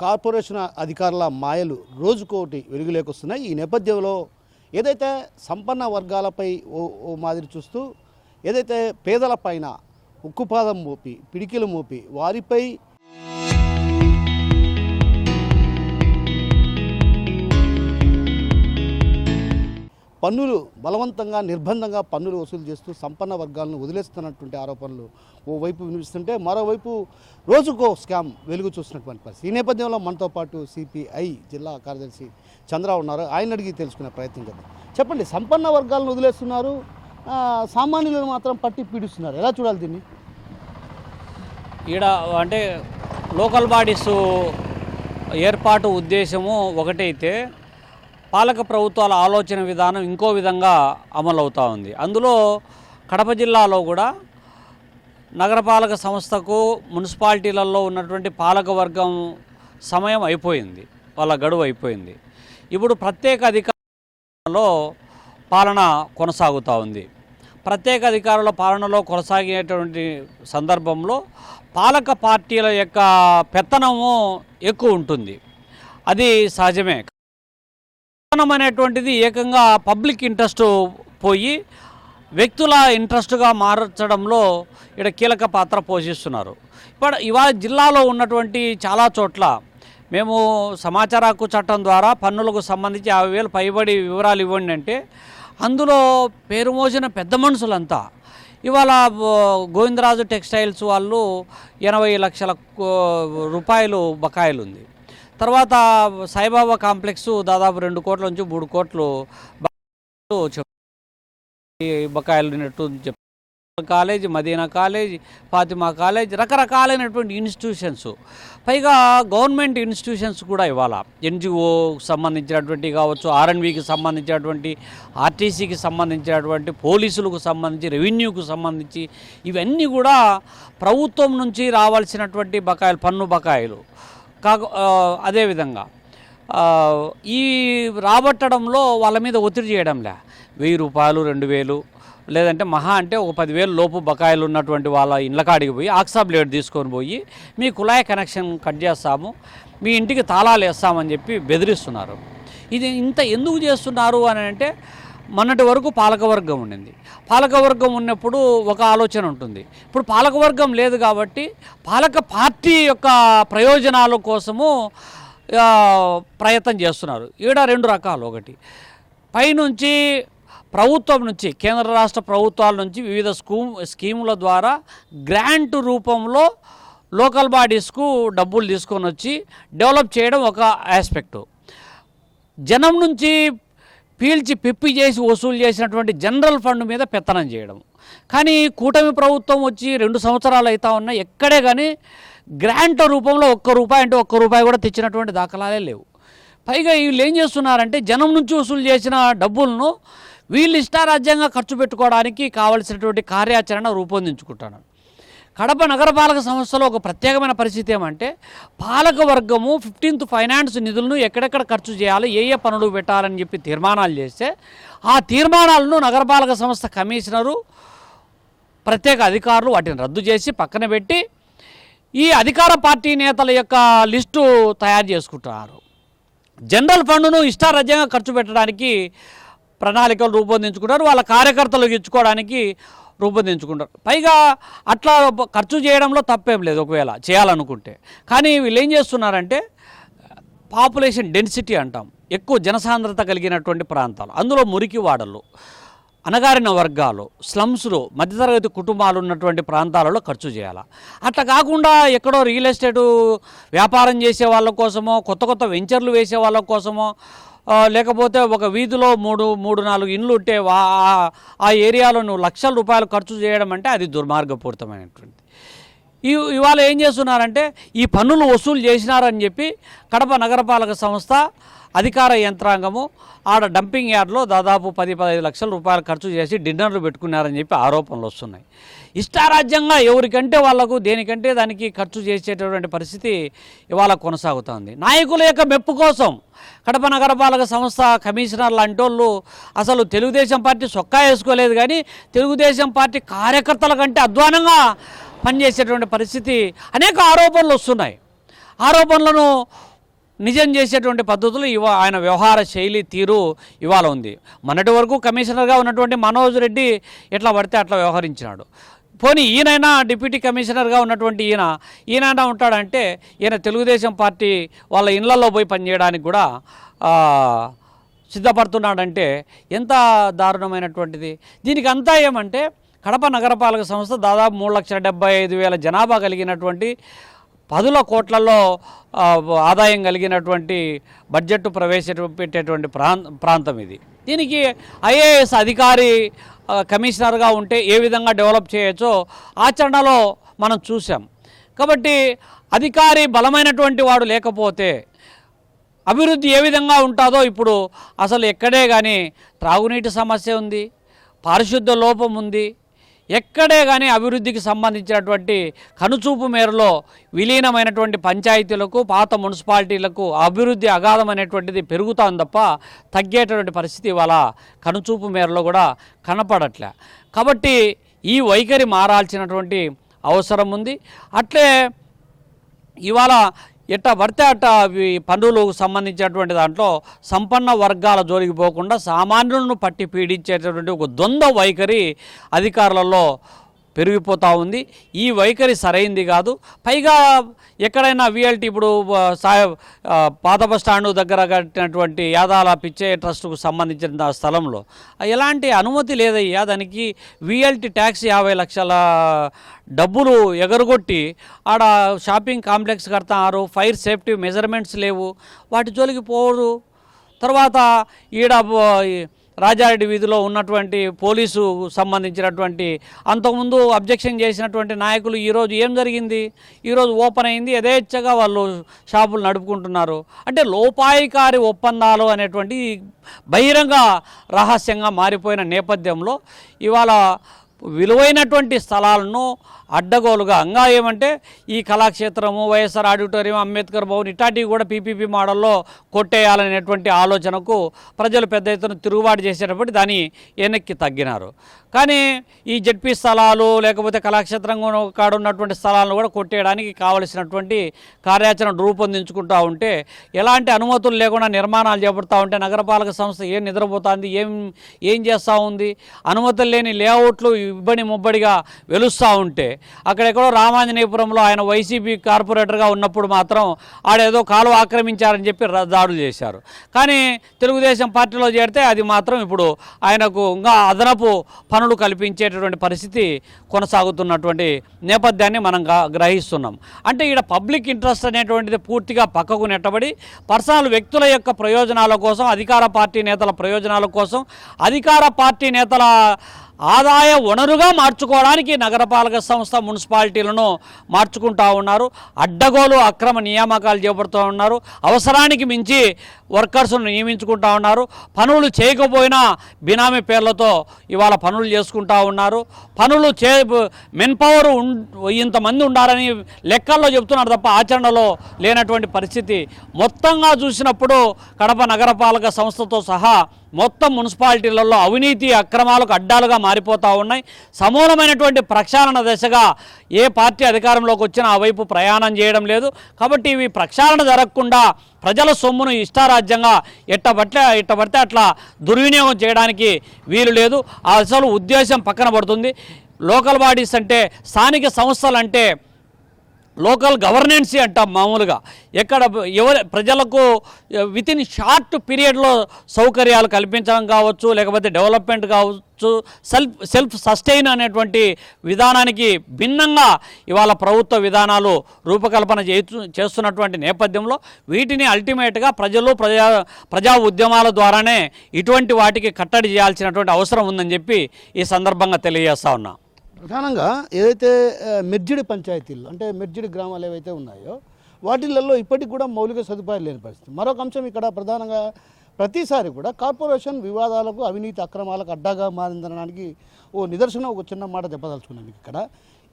Corporation అధికారుల మాయలు రోజుకోటి వెలుగులేకొస్తున్నాయి. ఈ నేపథ్యంలో ఏదైతే సంపన్న వర్గాలపై ఓ మాదిరి చూస్తూ ఏదైతే పేదల పైన ఉక్కుపాదం మోపి పిడికిలు మోపి వారిపై పన్నులు బలవంతంగా నిర్బంధంగా పన్నులు వసూలు చేస్తూ సంపన్న వర్గాలను వదిలేస్తున్నటువంటి ఆరోపణలు ఓవైపు వినిపిస్తుంటే మరోవైపు రోజుకో స్కామ్ వెలుగు చూస్తున్నటువంటి పరిస్థితి. ఈ నేపథ్యంలో మనతో పాటు సిపిఐ జిల్లా కార్యదర్శి చంద్ర ఉన్నారు. ఆయన అడిగి తెలుసుకునే ప్రయత్నం చేద్దాం. చెప్పండి, సంపన్న వర్గాలను వదిలేస్తున్నారు, సామాన్యులను మాత్రం పట్టి పీడిస్తున్నారు, ఎలా చూడాలి దీన్ని? ఈడ అంటే లోకల్ బాడీస్ ఏర్పాటు ఉద్దేశము ఒకటైతే పాలక ప్రభుత్వాల ఆలోచన విధానం ఇంకో విధంగా అమలవుతూ ఉంది. అందులో కడప జిల్లాలో కూడా నగరపాలక సంస్థకు మున్సిపాలిటీలలో ఉన్నటువంటి పాలక వర్గం సమయం అయిపోయింది, వాళ్ళ గడువు అయిపోయింది. ఇప్పుడు ప్రత్యేక అధికారులలో పాలన కొనసాగుతూ ఉంది. ప్రత్యేక అధికారుల పాలనలో కొనసాగేటువంటి సందర్భంలో పాలక పార్టీల యొక్క పెత్తనము ఎక్కువ ఉంటుంది, అది సహజమే. అనేటువంటిది ఏకంగా పబ్లిక్ ఇంట్రెస్ట్ పోయి వ్యక్తుల ఇంట్రెస్ట్గా మార్చడంలో ఇక్కడ కీలక పాత్ర పోషిస్తున్నారు. ఇప్పుడు ఇవాళ జిల్లాలో ఉన్నటువంటి చాలా చోట్ల మేము సమాచార హక్కు చట్టం ద్వారా పన్నులకు సంబంధించి 50,000 పైబడి వివరాలు ఇవ్వండి అంటే అందులో పేరు మోసిన పెద్ద మనుషులంతా ఇవాళ గోవిందరాజు టెక్స్టైల్స్ వాళ్ళు 80 లక్షల రూపాయలు బకాయిలు ఉంది. తర్వాత సాయిబాబా కాంప్లెక్స్ దాదాపు 2 కోట్ల నుంచి 3 కోట్లు బకాయిలు ఉన్నట్టు చెప్పారు. College, Madina college, Fatima college, రకరకాలైనటువంటి ఇన్స్టిట్యూషన్స్, పైగా గవర్నమెంట్ ఇన్స్టిట్యూషన్స్ కూడా ఇవాళ ఎన్జిఓ సంబంధించినటువంటి కావచ్చు, ఆర్ఎన్బికి సంబంధించినటువంటి, ఆర్టీసీకి సంబంధించినటువంటి, పోలీసులకు సంబంధించి, రెవెన్యూకు సంబంధించి ఇవన్నీ కూడా ప్రభుత్వం నుంచి రావాల్సినటువంటి బకాయిలు, పన్ను బకాయిలు. అదేవిధంగా ఈ రాబట్టడంలో వాళ్ళ మీద ఒత్తిడి చేయడంలే 1,000 రూపాయలు, 2,000 లేదంటే మహా అంటే ఒక 10,000 లోపు బకాయిలు ఉన్నటువంటి వాళ్ళ ఇళ్ళ కాడికి పోయి ఆక్సా బ్లేడ్ తీసుకొని పోయి మీ కుళాయి కనెక్షన్ కట్ చేస్తాము, మీ ఇంటికి తాళాలు వేస్తామని చెప్పి బెదిరిస్తున్నారు. ఇది ఇంత ఎందుకు చేస్తున్నారు అని అంటే మొన్నటి వరకు పాలకవర్గం ఉండింది. పాలకవర్గం ఉన్నప్పుడు ఒక ఆలోచన ఉంటుంది. ఇప్పుడు పాలకవర్గం లేదు కాబట్టి పాలక పార్టీ యొక్క ప్రయోజనాల కోసము ప్రయత్నం చేస్తున్నారు. ఈడ 2 రకాలు. ఒకటి పైనుంచి ప్రభుత్వం నుంచి, కేంద్ర రాష్ట్ర ప్రభుత్వాల నుంచి వివిధ స్కీముల ద్వారా గ్రాంట్ రూపంలో లోకల్ బాడీస్కు డబ్బులు తీసుకొని వచ్చి డెవలప్ చేయడం ఒక ఆస్పెక్టు. జనం నుంచి పీల్చి పిప్పి చేసి వసూలు చేసినటువంటి జనరల్ ఫండ్ మీద పెత్తనం చేయడం. కానీ కూటమి ప్రభుత్వం వచ్చి 2 సంవత్సరాలు అవుతా ఉన్నాయి, ఎక్కడే కానీ గ్రాంట్ రూపంలో ₹1 అంటే ₹1 కూడా తెచ్చినటువంటి దాఖలాలే లేవు. పైగా వీళ్ళు ఏం చేస్తున్నారంటే జనం నుంచి వసూలు చేసిన డబ్బులను వీళ్ళు ఇష్టారాజ్యంగా ఖర్చు పెట్టుకోవడానికి కావలసినటువంటి కార్యాచరణ రూపొందించుకుంటున్నారు. కడప నగరపాలక సంస్థలో ఒక ప్రత్యేకమైన పరిస్థితి ఏమంటే పాలక వర్గము 15th ఫైనాన్స్ నిధులను ఎక్కడెక్కడ ఖర్చు చేయాలి, ఏ పనులు పెట్టాలని చెప్పి తీర్మానాలు చేస్తే ఆ తీర్మానాలను నగరపాలక సంస్థ కమిషనరు, ప్రత్యేక అధికారులు వాటిని రద్దు చేసి పక్కన పెట్టి ఈ అధికార పార్టీ నేతల యొక్క లిస్టు తయారు చేసుకుంటున్నారు. జనరల్ ఫండ్ను ఇష్టారాజ్యంగా ఖర్చు పెట్టడానికి ప్రణాళికలు రూపొందించుకుంటారు, వాళ్ళ కార్యకర్తలకు ఇచ్చుకోవడానికి రూపొందించుకుంటారు. పైగా అట్లా ఖర్చు చేయడంలో తప్పేం లేదు ఒకవేళ చేయాలనుకుంటే. కానీ వీళ్ళు ఏం చేస్తున్నారంటే పాపులేషన్ డెన్సిటీ అంటాం, ఎక్కువ జనసాంద్రత కలిగినటువంటి ప్రాంతాలు, అందులో మురికి వాడలు, అణగారిన వర్గాలు, స్లమ్స్లో మధ్యతరగతి కుటుంబాలు ఉన్నటువంటి ప్రాంతాలలో ఖర్చు చేయాలి. అట్లా కాకుండా ఎక్కడో రియల్ ఎస్టేటు వ్యాపారం చేసే వాళ్ళ కోసమో, కొత్త వెంచర్లు వేసే వాళ్ళ కోసమో, లేకపోతే ఒక వీధిలో 3-4 ఇండ్లు ఉంటే ఆ ఏరియాలో నువ్వు ₹1,00,000 ఖర్చు చేయడం అంటే అది దుర్మార్గపూరితమైనటువంటి. ఇవాళ ఏం చేస్తున్నారంటే ఈ పన్నులు వసూలు చేసినారని చెప్పి కడప నగరపాలక సంస్థ అధికార యంత్రాంగము ఆడ డంపింగ్ యార్డ్లో దాదాపు 10-15 లక్షల రూపాయలు ఖర్చు చేసి డిన్నర్లు పెట్టుకున్నారని చెప్పి ఆరోపణలు వస్తున్నాయి. ఇష్టారాజ్యంగా ఎవరికంటే వాళ్లకు దేనికంటే దానికి ఖర్చు చేసేటటువంటి పరిస్థితి ఇవాళ కొనసాగుతోంది. నాయకుల యొక్క మెప్పు కోసం కడప నగరపాలక సంస్థ కమిషనర్ లాంటి వాళ్ళు అసలు తెలుగుదేశం పార్టీ సొక్కా వేసుకోలేదు, కానీ తెలుగుదేశం పార్టీ కార్యకర్తల కంటే అధ్వానంగా పనిచేసేటువంటి పరిస్థితి అనేక ఆరోపణలు వస్తున్నాయి. ఆరోపణలను నిజం చేసేటువంటి పద్ధతులు ఆయన వ్యవహార శైలి తీరు ఇవాళ ఉంది. మొన్నటి వరకు కమిషనర్గా ఉన్నటువంటి మనోజ్ రెడ్డి ఎట్లా పడితే అట్లా వ్యవహరించినాడు. పోనీ ఈయనైనా డిప్యూటీ కమిషనర్గా ఉన్నటువంటి ఈయనైనా ఉంటాడంటే ఈయన తెలుగుదేశం పార్టీ వాళ్ళ ఇళ్లలో పోయి పనిచేయడానికి కూడా సిద్ధపడుతున్నాడంటే ఎంత దారుణమైనటువంటిది. దీనికి అంతా ఏమంటే కడప నగరపాలక సంస్థ దాదాపు 3,75,000 జనాభా కలిగినటువంటి 10 కోట్లలో ఆదాయం కలిగినటువంటి బడ్జెట్ ప్రవేశపెట్టేటువంటి ప్రాంతం ఇది. దీనికి ఐఏఎస్ అధికారి కమిషనర్గా ఉంటే ఏ విధంగా డెవలప్ చేయొచ్చో ఆచరణలో మనం చూసాం. కాబట్టి అధికారి బలమైనటువంటి వాడు లేకపోతే అభివృద్ధి ఏ విధంగా ఉంటుందో ఇప్పుడు అసలు ఎక్కడే కానీ త్రాగునీటి సమస్య ఉంది, పారిశుద్ధ లోపం ఉంది, ఎక్కడే కానీ అభివృద్ధికి సంబంధించినటువంటి కనుచూపు మేరలో విలీనమైనటువంటి పంచాయతీలకు పాత మున్సిపాలిటీలకు అభివృద్ధి అగాధమైనటువంటిది పెరుగుతుంది తప్ప తగ్గేటటువంటి పరిస్థితి ఇవాళ కనుచూపు మేరలో కూడా కనపడట్లే. కాబట్టి ఈ వైఖరి మారాల్సినటువంటి అవసరం ఉంది. అట్లే ఇవాళ ఎట్టా పడితే అట్టా పన్నులకు సంబంధించినటువంటి దాంట్లో సంపన్న వర్గాల జోలికి పోకుండా సామాన్యులను పట్టి పీడించేటటువంటి ఒక ద్వంద్వ వైఖరి అధికారులలో పెరిగిపోతూ ఉంది. ఈ వైఖరి సరైంది కాదు. పైగా ఎక్కడైనా విఎల్టీ ఇప్పుడు పాత బస్ స్టాండ్ దగ్గర కట్టినటువంటి యాదాల పిచ్చయ్య ట్రస్టుకు సంబంధించిన స్థలంలో ఎలాంటి అనుమతి లేదయ్యా. దానికి విఎల్టీ ట్యాక్స్ 50 లక్షల డబ్బులు ఎగరగొట్టి ఆడ షాపింగ్ కాంప్లెక్స్ కడతారు. ఫైర్ సేఫ్టీ మెజర్మెంట్స్ లేవు, వాటి జోలికి పోరు. తర్వాత ఈడ రాజారెడ్డి వీధిలో ఉన్నటువంటి పోలీసు సంబంధించినటువంటి అంతకుముందు అబ్జెక్షన్ చేసినటువంటి నాయకులు ఈరోజు ఏం జరిగింది, ఈరోజు ఓపెన్ అయింది, యథేచ్ఛగా వాళ్ళు షాపులు నడుపుకుంటున్నారు. అంటే లోపాయికారి ఒప్పందాలు అనేటువంటి బహిరంగ రహస్యంగా మారిపోయిన నేపథ్యంలో ఇవాళ విలువైనటువంటి స్థలాలను అడ్డగోలుగా ఏమంటే ఈ కళాక్షేత్రము, వైఎస్ఆర్ ఆడిటోరియం, అంబేద్కర్ భవన్ ఇట్లాంటివి కూడా పీపీపీ మోడల్లో కొట్టేయాలనేటువంటి ఆలోచనకు ప్రజలు పెద్ద ఎత్తున తిరుగుబాటు చేసేటప్పుడు దాన్ని వెనక్కి తగ్గినారు. కానీ ఈ జడ్పీ స్థలాలు లేకపోతే కళాక్షేత్రం కాడ ఉన్నటువంటి స్థలాలను కూడా కొట్టేయడానికి కావలసినటువంటి కార్యాచరణ రూపొందించుకుంటూ ఉంటే ఎలాంటి అనుమతులు లేకుండా నిర్మాణాలు చేపడుతూ ఉంటే నగరపాలక సంస్థ ఏం నిద్రపోతుంది, ఏం చేస్తూ ఉంది. అనుమతులు లేని లేఅవుట్లు ఇబ్బడి ముబ్బడిగా వెలుస్తూ ఉంటే అక్కడెక్కడో రామాంజనేయపురంలో ఆయన వైసీపీ కార్పొరేటర్గా ఉన్నప్పుడు మాత్రం ఆడేదో కాలువ ఆక్రమించారని చెప్పి దాడులు చేశారు. కానీ తెలుగుదేశం పార్టీలో చేరితే అది మాత్రం ఇప్పుడు ఆయనకు ఇంకా అదనపు పనులు కల్పించేటటువంటి పరిస్థితి కొనసాగుతున్నటువంటి నేపథ్యాన్ని మనం గ్రహిస్తున్నాం. అంటే ఇక్కడ పబ్లిక్ ఇంట్రెస్ట్ అనేటువంటిది పూర్తిగా పక్కకు నెట్టబడి పర్సనల్ వ్యక్తుల యొక్క ప్రయోజనాల కోసం, అధికార పార్టీ నేతల ప్రయోజనాల కోసం, అధికార పార్టీ నేతల ఆదాయ వనరుగా మార్చుకోవడానికి నగరపాలక సంస్థ మున్సిపాలిటీలను మార్చుకుంటూ ఉన్నారు. అడ్డగోలు అక్రమ నియామకాలు చేపడుతూ ఉన్నారు. అవసరానికి మించి వర్కర్స్ను నియమించుకుంటూ ఉన్నారు. పనులు చేయకపోయినా బినామీ పేర్లతో ఇవాళ పనులు చేసుకుంటూ ఉన్నారు. పనులు మెన్ పవర్ ఇంతమంది ఉండాలని లెక్కల్లో చెప్తున్నారు తప్ప ఆచరణలో లేనటువంటి పరిస్థితి మొత్తంగా చూసినప్పుడు కడప నగరపాలక సంస్థతో సహా మొత్తం మున్సిపాలిటీలలో అవినీతి అక్రమాలకు అడ్డాలుగా మారిపోతూ ఉన్నాయి. సమూలమైనటువంటి ప్రక్షాళన దశగా ఏ పార్టీ అధికారంలోకి వచ్చినా ఆ వైపు ప్రయాణం చేయడం లేదు. కాబట్టి ఇవి ప్రక్షాళన జరగకుండా ప్రజల సొమ్మును ఇష్టారాజ్యంగా ఎట్టబడితే అట్లా దుర్వినియోగం చేయడానికి వీలు లేదు. అసలు ఉద్దేశం పక్కన పడుతుంది. లోకల్ బాడీస్ అంటే, స్థానిక సంస్థలు అంటే లోకల్ గవర్నెన్సీ అంటాం మామూలుగా. ఎక్కడ ప్రజలకు వితిన్ షార్ట్ పీరియడ్లో సౌకర్యాలు కల్పించడం కావచ్చు, లేకపోతే డెవలప్మెంట్ కావచ్చు, సెల్ఫ్ సస్టైన్ అనేటువంటి విధానానికి భిన్నంగా ఇవాళ ప్రభుత్వ విధానాలు రూపకల్పన చేస్తున్నటువంటి నేపథ్యంలో వీటిని అల్టిమేట్గా ప్రజా ఉద్యమాల ద్వారానే ఇటువంటి వాటికి కట్టడి చేయాల్సినటువంటి అవసరం ఉందని చెప్పి ఈ సందర్భంగా తెలియజేస్తా ఉన్నా. ప్రధానంగా ఏదైతే మెర్జిడి పంచాయతీలు అంటే మెర్జిడి గ్రామాలు ఏవైతే ఉన్నాయో వాటిలలో ఇప్పటికి కూడా మౌలిక సదుపాయాలు లేని పరిస్థితి. మరొక అంశం ఇక్కడ ప్రధానంగా ప్రతిసారి కూడా కార్పొరేషన్ వివాదాలకు, అవినీతి అక్రమాలకు అడ్డాగా మారిందనడానికి నిదర్శనం ఒక చిన్న మాట చెప్పదలుచుకున్నాను. ఇక్కడ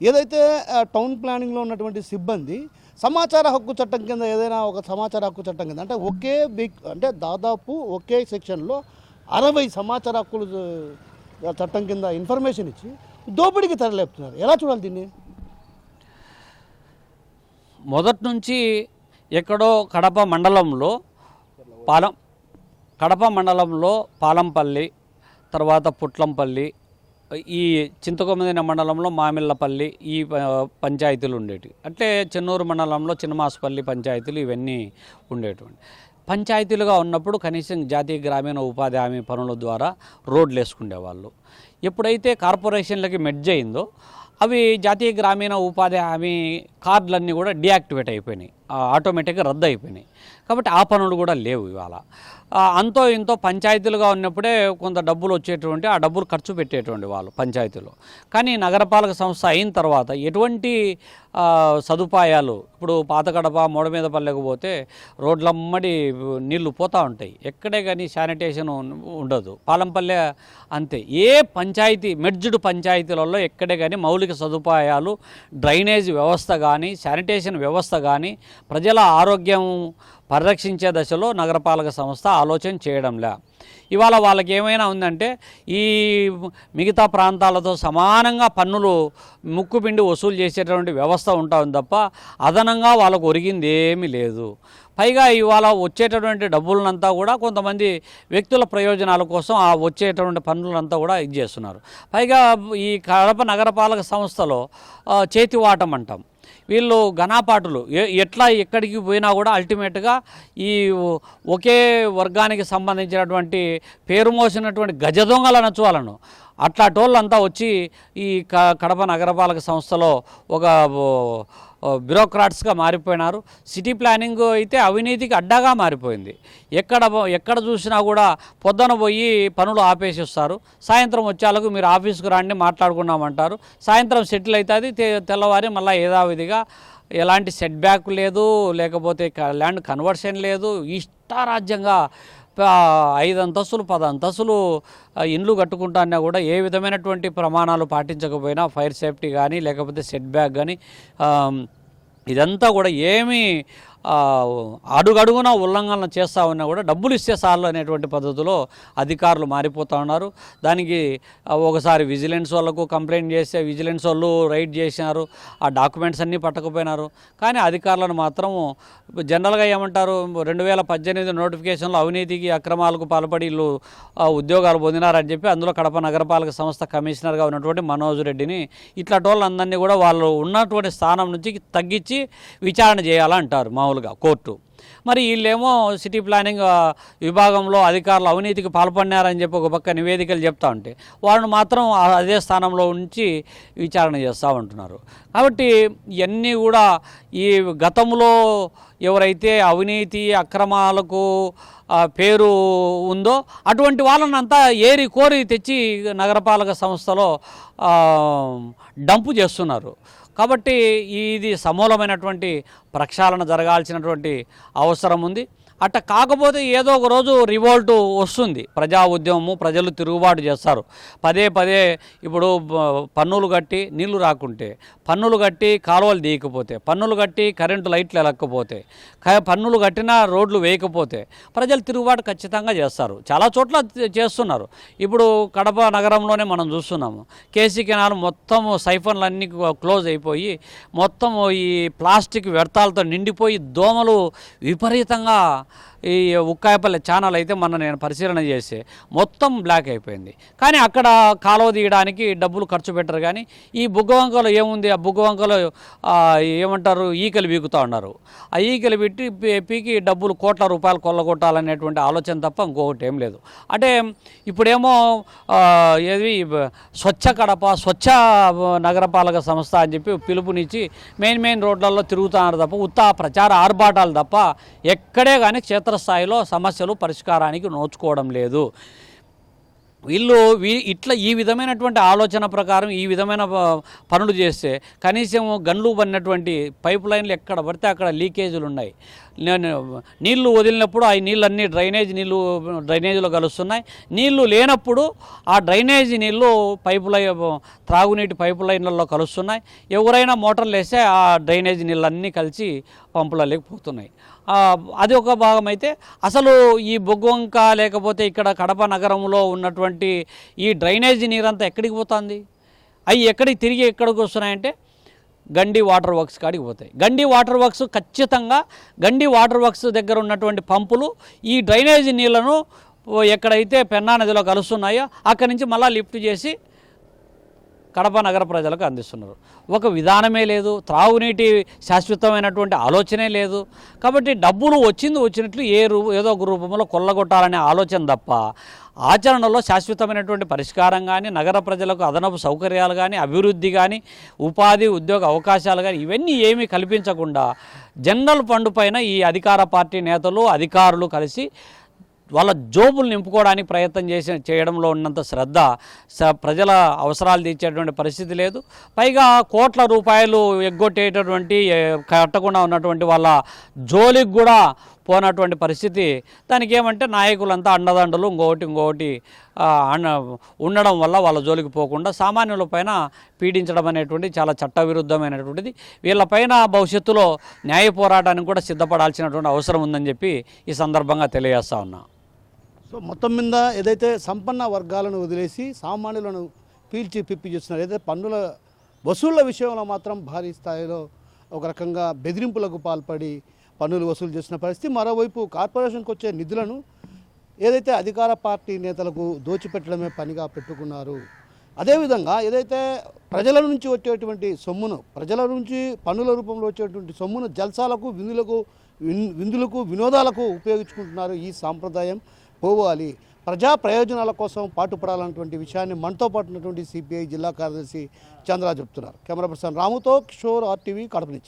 ఏదైతే టౌన్ ప్లానింగ్లో ఉన్నటువంటి సిబ్బంది సమాచార హక్కు చట్టం కింద ఏదైనా ఒక సమాచార హక్కు చట్టం కింద అంటే దాదాపు ఒకే సెక్షన్లో 60 సమాచార హక్కులు చట్టం కింద ఇన్ఫర్మేషన్ ఇచ్చి దోపిడీకి తెరలేపుతున్నారు. ఎలా చూడాలి దీన్ని? మొదటి నుంచి ఎక్కడో కడప మండలంలో పాలంపల్లి, తర్వాత పుట్లంపల్లి, ఈ చింతకొమ్మదిన మండలంలో మామిళ్ళపల్లి ఈ పంచాయతీలు ఉండేటివి. అంటే చెన్నూరు మండలంలో చిన్నమాసుపల్లి పంచాయతీలు ఇవన్నీ ఉండేటువంటి పంచాయతీలుగా ఉన్నప్పుడు కనీసం జాతీయ గ్రామీణ ఉపాధి హామీ పనుల ద్వారా రోడ్లు వేసుకునేవాళ్ళు. ఎప్పుడైతే కార్పొరేషన్లకి మెర్జ్ అయిందో అవి జాతీయ గ్రామీణ ఉపాధి హామీ కార్డులన్నీ కూడా డీయాక్టివేట్ అయిపోయినాయి, ఆటోమేటిక్గా రద్దు అయిపోయినాయి. కాబట్టి ఆ పనులు కూడా లేవు ఇవాళ. అంతో ఇంతో పంచాయతీలుగా ఉన్నప్పుడే కొంత డబ్బులు వచ్చేటువంటి, ఆ డబ్బులు ఖర్చు పెట్టేటువంటి వాళ్ళు పంచాయతీలో. కానీ నగరపాలక సంస్థ అయిన తర్వాత ఎటువంటి సదుపాయాలు, ఇప్పుడు పాత కడప మూడమీదపల్లెకు పోతే రోడ్లమ్మడి నీళ్లు పోతూ ఉంటాయి, ఎక్కడే కానీ శానిటేషన్ ఉండదు. పాలంపల్లె అంతే. ఏ పంచాయతీ మెర్జ్డ్ పంచాయతీలలో ఎక్కడే కానీ మౌలిక సదుపాయాలు, డ్రైనేజ్ వ్యవస్థ కానీ, శానిటేషన్ వ్యవస్థ కానీ, ప్రజల ఆరోగ్యం పరిరక్షించే దశలో నగరపాలక సంస్థ ఆలోచన చేయడంలే. ఇవాళ వాళ్ళకి ఏమైనా ఉందంటే ఈ మిగతా ప్రాంతాలతో సమానంగా పన్నులు ముక్కుపిండి వసూలు చేసేటువంటి వ్యవస్థ ఉంటుంది తప్ప అదనంగా వాళ్ళకు ఒరిగింది ఏమీ లేదు. పైగా ఇవాళ వచ్చేటటువంటి డబ్బులనంతా కూడా కొంతమంది వ్యక్తుల ప్రయోజనాల కోసం ఆ వచ్చేటటువంటి పన్నులంతా కూడా ఇది చేస్తున్నారు. పైగా ఈ కడప నగరపాలక సంస్థలో చేతివాటం అంటాం. వీళ్ళు ఘనాపాటులు ఎట్లా ఎక్కడికి పోయినా కూడా అల్టిమేట్గా ఈ ఒకే వర్గానికి సంబంధించినటువంటి పేరు మోసినటువంటి గజ దొంగలు అనొచ్చు వాళ్ళను. అట్లాంటోళ్ళంతా వచ్చి ఈ కడప నగరపాలక సంస్థలో ఒక బ్యూరోక్రాట్స్గా మారిపోయినారు. సిటీ ప్లానింగ్ అయితే అవినీతికి అడ్డాగా మారిపోయింది. ఎక్కడ చూసినా కూడా పొద్దున పోయి పనులు ఆపేసి వస్తారు, సాయంత్రం వచ్చేలకు మీరు ఆఫీస్కు రండి మాట్లాడుకున్నామంటారు. సాయంత్రం సెటిల్ అవుతుంది, తెల్లవారి మళ్ళీ యథావిధిగా ఎలాంటి సెట్ బ్యాక్ లేదు, లేకపోతే ల్యాండ్ కన్వర్షన్ లేదు, ఇష్టారాజ్యంగా 5 అంతస్తులు 10 అంతస్తులు ఇండ్లు కట్టుకుంటాన్నా కూడా ఏ విధమైనటువంటి ప్రమాణాలు పాటించకపోయినా ఫైర్ సేఫ్టీ కానీ లేకపోతే సెట్ బ్యాక్ కానీ ఇదంతా కూడా ఏమీ అడుగడుగున ఉల్లంఘన చేస్తూ ఉన్నా కూడా డబ్బులు ఇస్తే చాలు అనేటువంటి పద్ధతిలో అధికారులు మారిపోతూ ఉన్నారు. దానికి ఒకసారి విజిలెన్స్ వాళ్ళకు కంప్లైంట్ చేస్తే విజిలెన్స్ వాళ్ళు రైడ్ చేసినారు, ఆ డాక్యుమెంట్స్ అన్నీ పట్టకపోయినారు. కానీ అధికారులను మాత్రం జనరల్గా ఏమంటారు, 2018 నోటిఫికేషన్లో అవినీతికి అక్రమాలకు పాల్పడి వీళ్ళు ఉద్యోగాలు పొందినారని చెప్పి అందులో కడప నగరపాలక సంస్థ కమిషనర్గా ఉన్నటువంటి మనోజ్ రెడ్డిని ఇట్లాంటి వాళ్ళందరినీ కూడా వాళ్ళు ఉన్నటువంటి స్థానం నుంచి తగ్గించి విచారణ చేయాలంటారు మామూలుగా కోర్టు. మరి వీళ్ళేమో సిటీ ప్లానింగ్ విభాగంలో అధికారులు అవినీతికి పాల్పడినారని చెప్పి ఒక పక్క నివేదికలు చెప్తా ఉంటే వాళ్ళని మాత్రం అదే స్థానంలో ఉంచి విచారణ చేస్తూ ఉంటున్నారు. కాబట్టి ఇవన్నీ కూడా ఈ గతంలో ఎవరైతే అవినీతి అక్రమాలకు పేరు ఉందో అటువంటి వాళ్ళని అంతా ఏరి కోరి తెచ్చి నగరపాలక సంస్థలో డంపు చేస్తున్నారు. కాబట్టి ఇది సమూలమైనటువంటి ప్రక్షాళన జరగాల్సినటువంటి అవసరం ఉంది. అట్ట కాకపోతే ఏదో ఒక రోజు రివోల్ట్ వస్తుంది, ప్రజా ఉద్యమము, ప్రజలు తిరుగుబాటు చేస్తారు. పదే ఇప్పుడు పన్నులు కట్టి నీళ్లు రాకుంటే, పన్నులు కట్టి కాలువలు తీయకపోతే, పన్నులు కట్టి కరెంటు లైట్లు వెళ్ళకపోతే, పన్నులు కట్టినా రోడ్లు వేయకపోతే ప్రజలు తిరుగుబాటు ఖచ్చితంగా చేస్తారు. చాలా చోట్ల చేస్తున్నారు. ఇప్పుడు కడప నగరంలోనే మనం చూస్తున్నాము, కేసీ కెనాల్ మొత్తం సైఫన్లన్నీ క్లోజ్ అయిపోయి మొత్తం ఈ ప్లాస్టిక్ వ్యర్థాలతో నిండిపోయి దోమలు విపరీతంగా, ఈ ఉక్కాయపల్లి ఛానల్ అయితే మొన్న నేను పరిశీలన చేసి మొత్తం బ్లాక్ అయిపోయింది. కానీ అక్కడ కాలువ తీయడానికి డబ్బులు ఖర్చు పెట్టరు. కానీ ఈ బుగ్గవంకలో ఏముంది, ఆ బుగ్గవంకలో ఏమంటారు ఈకలు పీకుతూ ఉన్నారు. ఆ ఈకలు పెట్టి పీకి డబ్బులు కోట్ల రూపాయలు కొల్లగొట్టాలనేటువంటి ఆలోచన తప్ప ఇంకొకటి ఏం లేదు. అంటే ఇప్పుడేమో ఏది స్వచ్ఛ కడప, స్వచ్ఛ నగరపాలక సంస్థ అని చెప్పి పిలుపునిచ్చి మెయిన్ రోడ్లలో తిరుగుతున్నారు తప్ప ఉత్తా ప్రచార ఆర్భాటాలు తప్ప ఎక్కడే కానీ క్షేత్రస్థాయిలో సమస్యలు పరిష్కారానికి నోచుకోవడం లేదు. వీళ్ళు ఇట్లా ఈ విధమైనటువంటి ఆలోచన ప్రకారం ఈ విధమైన పనులు చేస్తే కనీసం గన్లు పడినటువంటి పైప్ లైన్లు ఎక్కడ పడితే అక్కడ లీకేజీలు ఉన్నాయి. నీళ్లు వదిలినప్పుడు ఆ నీళ్ళన్నీ డ్రైనేజీలో కలుస్తున్నాయి. నీళ్లు లేనప్పుడు ఆ డ్రైనేజీ నీళ్లు త్రాగునీటి పైపు లైన్లలో కలుస్తున్నాయి. ఎవరైనా మోటార్లు వేస్తే ఆ డ్రైనేజీ నీళ్ళన్నీ కలిసి పంపులలోకి పోతున్నాయి. అది ఒక భాగం అయితే, అసలు ఈ బొగ్గవంక లేకపోతే ఇక్కడ కడప నగరంలో ఉన్నటువంటి ఈ డ్రైనేజీ నీరంతా ఎక్కడికి పోతుంది? అవి ఎక్కడికి వస్తున్నాయంటే గండి వాటర్ వర్క్స్ కాడికి పోతాయి. గండి వాటర్ వర్క్స్ ఖచ్చితంగా గండి వాటర్ వర్క్స్ దగ్గర ఉన్నటువంటి పంపులు ఈ డ్రైనేజీ నీళ్లను ఎక్కడైతే పెన్నా నదిలో కలుస్తున్నాయో అక్కడి నుంచి మళ్ళీ లిఫ్ట్ చేసి కడప నగర ప్రజలకు అందిస్తున్నారు. ఒక విధానమే లేదు, త్రాగునీటి శాశ్వతమైనటువంటి ఆలోచనే లేదు. కాబట్టి డబ్బులు వచ్చినట్లు ఏదో ఒక రూపంలో కొల్లగొట్టాలనే ఆలోచన తప్ప ఆచరణలో శాశ్వతమైనటువంటి పరిష్కారం కానీ, నగర ప్రజలకు అదనపు సౌకర్యాలు కానీ, అభివృద్ధి కానీ, ఉపాధి ఉద్యోగ అవకాశాలు కానీ ఇవన్నీ ఏమీ కల్పించకుండా జనరల్ ఫండ్ పైన ఈ అధికార పార్టీ నేతలు అధికారులు కలిసి వాళ్ళ జోబులు నింపుకోవడానికి ప్రయత్నం చేయడంలో ఉన్నంత శ్రద్ధ ప్రజల అవసరాలు తీర్చేటువంటి పరిస్థితి లేదు. పైగా కోట్ల రూపాయలు ఎగ్గొట్టేటటువంటి కట్టకుండా ఉన్నటువంటి వాళ్ళ జోలికి కూడా పోనటువంటి పరిస్థితి. దానికి ఏమంటే నాయకులంతా అండదండలు ఇంకొకటి ఉండడం వల్ల వాళ్ళ జోలికి పోకుండా సామాన్యుల పైన పీడించడం అనేటువంటి చాలా చట్టవిరుద్ధమైనటువంటిది. వీళ్ళపైన భవిష్యత్తులో న్యాయ పోరాటానికి కూడా సిద్ధపడాల్సినటువంటి అవసరం ఉందని చెప్పి ఈ సందర్భంగా తెలియజేస్తా ఉన్నా. సో మొత్తం మీద ఏదైతే సంపన్న వర్గాలను వదిలేసి సామాన్యులను పీల్చి పిప్పి చేస్తున్నారు, ఏదైతే పన్నుల వసూళ్ల విషయంలో మాత్రం భారీ స్థాయిలో ఒక రకంగా బెదిరింపులకు పాల్పడి పన్నులు వసూలు చేసిన పరిస్థితి. మరోవైపు కార్పొరేషన్కి వచ్చే నిధులను ఏదైతే అధికార పార్టీ నేతలకు దోచిపెట్టడమే పనిగా పెట్టుకున్నారు. అదేవిధంగా ఏదైతే ప్రజల నుంచి వచ్చేటువంటి సొమ్మును, ప్రజల నుంచి పన్నుల రూపంలో వచ్చేటువంటి సొమ్మును జల్సాలకు, విందులకు, వినోదాలకు ఉపయోగించుకుంటున్నారు. ఈ సాంప్రదాయం పోవాలి, ప్రజా ప్రయోజనాల కోసం పాటుపడాలన్నటువంటి విషయాన్ని మనతో పాటు ఉన్నటువంటి సిపిఐ జిల్లా కార్యదర్శి చంద్ర చెప్తున్నారు. కెమెరా పర్సన్ రాముతో కిషోర్, RTV, కడప నుంచి.